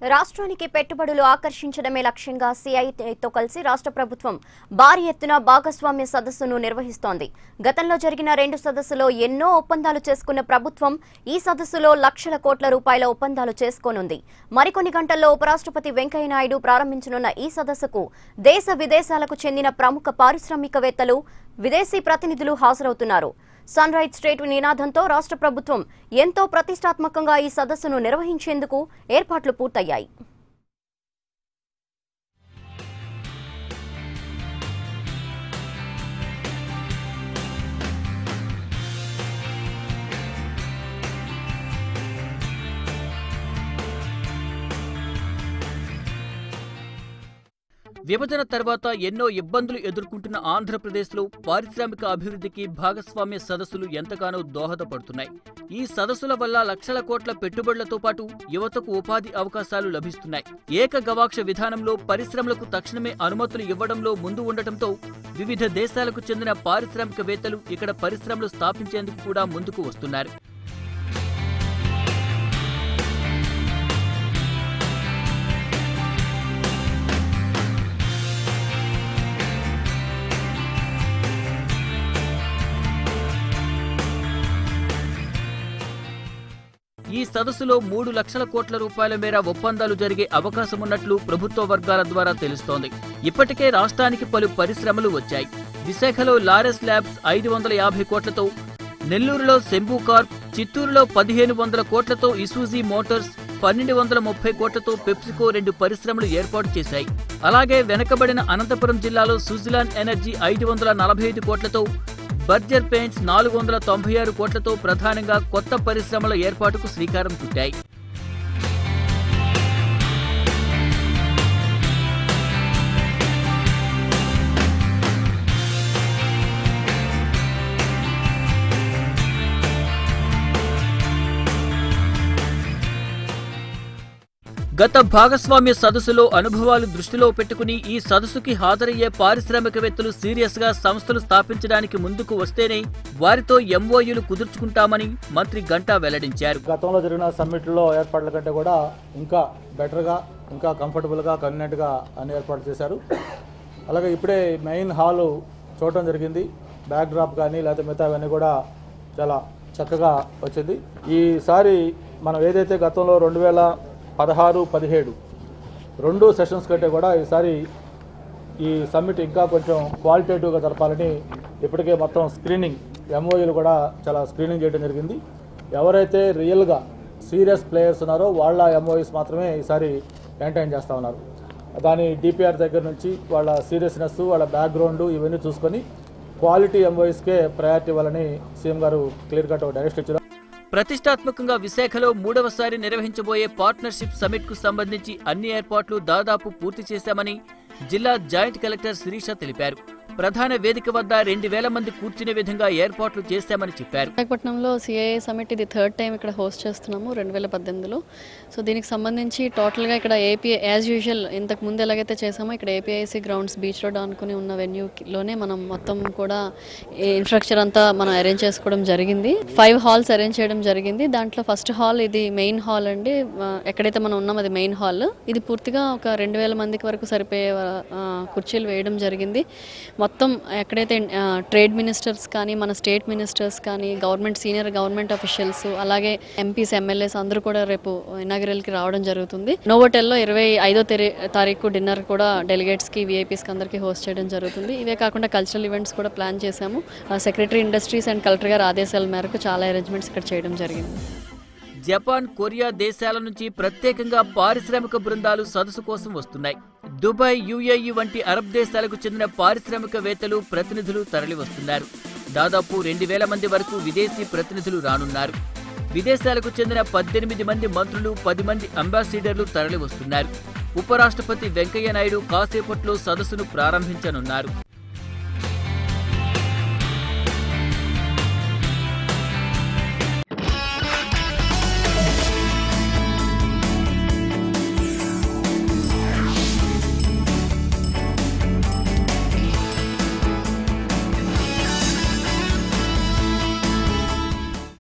రాష్ట్రానికి పెట్టుబడులు ఆకర్షించడమే లక్ష్యంగా సిఐతో కలిసి రాష్ట్ర ప్రభుత్వం భారీ ఎత్తున భాగస్వామ్య సదస్సును నిర్వహిస్తోంది. గతంలో జరిగిన 2 సదస్సులో ఎన్నో ఒప్పందాలు చేసుకున్న ప్రభుత్వం ఈ సదస్సులో లక్షల కోట్ల రూపాయల ఒప్పందాలు చేసుకోనుంది. మరికొన్ని గంటల్లో ఉపరాష్ట్రపతి వెంకయ్య నాయుడు ప్రారంభించనున్న ఈ సదస్సుకు దేశ విదేశాలకు చెందిన ప్రముఖ పారిశ్రామికవేత్తలు, విదేశీ ప్రతినిధులు హాజరవుతున్నారు. సన్ రైజ్ స్టేట్ నినాదంతో రాష్ట్ర ప్రభుత్వం ఎంతో ప్రతిష్టాత్మకంగా ఈ సదస్సును నిర్వహించేందుకు ఏర్పాట్లు పూర్తయ్యాయి. విభజన తర్వాత ఎన్నో ఇబ్బందులు ఎదుర్కొంటున్న ఆంధ్రప్రదేశ్లో పారిశ్రామిక అభివృద్ధికి భాగస్వామ్య సదస్సులు ఎంతగానో దోహదపడుతున్నాయి. ఈ సదస్సుల వల్ల లక్షల కోట్ల పెట్టుబడులతో పాటు యువతకు ఉపాధి అవకాశాలు లభిస్తున్నాయి. ఏక గవాక్ష విధానంలో పరిశ్రమలకు తక్షణమే అనుమతులు ఇవ్వడంలో ముందు ఉండటంతో వివిధ దేశాలకు చెందిన పారిశ్రామికవేత్తలు ఇక్కడ పరిశ్రమలు స్థాపించేందుకు కూడా ముందుకు వస్తున్నారు. ఈ సదస్సులో 3 లక్షల కోట్ల రూపాయల మేర ఒప్పందాలు జరిగే అవకాశమున్నట్లు ప్రభుత్వ వర్గాల ద్వారా తెలుస్తోంది. ఇప్పటికే రాష్ట్రానికి పలు పరిశ్రమలు వచ్చాయి. విశాఖలో లారెస్ ల్యాబ్స్ 550 కోట్లతో, నెల్లూరులో శంభూ కార్ప్, చిత్తూరులో 1500 కోట్లతో ఇసూజీ మోటార్స్, 1230 కోట్లతో పెప్సికో 2 పరిశ్రమలు ఏర్పాటు చేశాయి. అలాగే వెనకబడిన అనంతపురం జిల్లాలో సుజిలాన్ ఎనర్జీ 545 కోట్లతో, బర్జర్ పెయింట్స్ 496 కోట్లతో ప్రధానంగా కొత్త పరిశ్రమల ఏర్పాటుకు శ్రీకారం చుట్టాయి. గత భాగస్వామ్య సదస్సులో అనుభవాలు దృష్టిలో పెట్టుకుని ఈ సదస్సుకి హాజరయ్యే పారిశ్రామికవేత్తలు సీరియస్ గా సంస్థలు స్థాపించడానికి ముందుకు వస్తేనే వారితో ఎంఓయూలు కుదుర్చుకుంటామని మంత్రి గంటా వెల్లడించారు. గతంలో జరిగిన సమ్మిట్లో ఏర్పాట్ల కంటే కూడా ఇంకా బెటర్గా, ఇంకా కంఫర్టబుల్గా, కన్వీనియంట్గా అన్ని ఏర్పాట్లు చేశారు. అలాగే ఇప్పుడే మెయిన్ హాలు చూడటం జరిగింది. బ్యాక్ డ్రాప్ కానీ లేకపోతే మిగతావన్నీ కూడా చాలా చక్కగా వచ్చింది. ఈసారి మనం ఏదైతే గతంలో 2016-17 2 సెషన్స్ కంటే కూడా ఈసారి ఈ సమ్మిట్ ఇంకా కొంచెం క్వాలిటేటివ్గా జరపాలని ఇప్పటికే మొత్తం స్క్రీనింగ్ ఎంఓయూలు కూడా చాలా స్క్రీనింగ్ చేయడం జరిగింది. ఎవరైతే రియల్గా సీరియస్ ప్లేయర్స్ ఉన్నారో వాళ్ళ ఎంఓయూస్ మాత్రమే ఈసారి మెయింటైన్ చేస్తూ ఉన్నారు. దాని డిపిఆర్ దగ్గర నుంచి వాళ్ళ సీరియస్నెస్, వాళ్ళ బ్యాక్గ్రౌండ్ ఇవన్నీ చూసుకొని క్వాలిటీ ఎంఓయూస్కే ప్రయారిటీ ఇవ్వాలని సీఎం గారు క్లియర్ కట్ డైరెక్షన్ ఇచ్చారు. ప్రతిష్టాత్మకంగా విశాఖలో 3వసారి నిర్వహించబోయే పార్ట్నర్షిప్ సమ్మిట్ కు సంబంధించి అన్ని ఏర్పాట్లు దాదాపు పూర్తి చేశామని జిల్లా జాయింట్ కలెక్టర్ శిరీష తెలిపారు. ప్రధాన వేదిక వద్ద 2000 మంది కూర్చునే విధంగా ఏర్పాట్లు చేశామని చెప్పారు. విశాఖపట్నంలో సిఐఏ సమిట్ ఇది 3rd టైం ఇక్కడ హోస్ట్ చేస్తున్నాము 2018లో. సో దీనికి సంబంధించి టోటల్గా ఇక్కడ ఏపీ యాజ్ యూజువల్ ఇంతకు ముందు ఎలాగైతే చేసామో ఇక్కడ ఏపీఐసి గ్రౌండ్స్ బీచ్ రోడ్ అనుకుని ఉన్న వెన్యూలోనే మనం మొత్తం కూడా ఇన్ఫ్రాస్ట్రక్చర్ అంతా మనం అరేంజ్ చేసుకోవడం జరిగింది. 5 హాల్స్ అరేంజ్ చేయడం జరిగింది. దాంట్లో ఫస్ట్ హాల్ ఇది మెయిన్ హాల్ అండి. ఎక్కడైతే మనం ఉన్నాం అది మెయిన్ హాల్. ఇది పూర్తిగా ఒక 2000 మందికి వరకు సరిపోయే కుర్చీలు వేయడం జరిగింది. మొత్తం ఎక్కడైతే ట్రేడ్ మినిస్టర్స్ కానీ, మన స్టేట్ మినిస్టర్స్ కానీ, సీనియర్ గవర్నమెంట్ అఫీషియల్స్, అలాగే ఎంపీస్, ఎమ్మెల్యేస్ అందరూ కూడా రేపు ఇనాగరల్కి రావడం జరుగుతుంది. నోవోటెల్లో 25వ తారీఖు డిన్నర్ కూడా డెలిగేట్స్కి, విఐపీస్కి అందరికీ హోస్ట్ చేయడం జరుగుతుంది. ఇవే కాకుండా కల్చరల్ ఈవెంట్స్ కూడా ప్లాన్ చేశాము. సెక్రటరీ ఇండస్ట్రీస్ అండ్ కలెక్టర్ గారి ఆదేశాల మేరకు చాలా అరేంజ్మెంట్స్ ఇక్కడ చేయడం జరిగింది. జపాన్, కొరియా దేశాల నుంచి ప్రత్యేకంగా పారిశ్రామిక బృందాలు సదస్సు కోసం వస్తున్నాయి. దుబాయ్, యుఏఈ వంటి అరబ్ దేశాలకు చెందిన పారిశ్రామికవేత్తలు, ప్రతినిధులు తరలి వస్తున్నారు. దాదాపు 2000 మంది వరకు విదేశీ ప్రతినిధులు రానున్నారు. విదేశాలకు చెందిన 18 మంది మంత్రులు, 10 మంది అంబాసిడర్లు తరలి వస్తున్నారు. ఉపరాష్ట్రపతి వెంకయ్య నాయుడు కాసేపట్లో సదస్సును ప్రారంభించనున్నారు.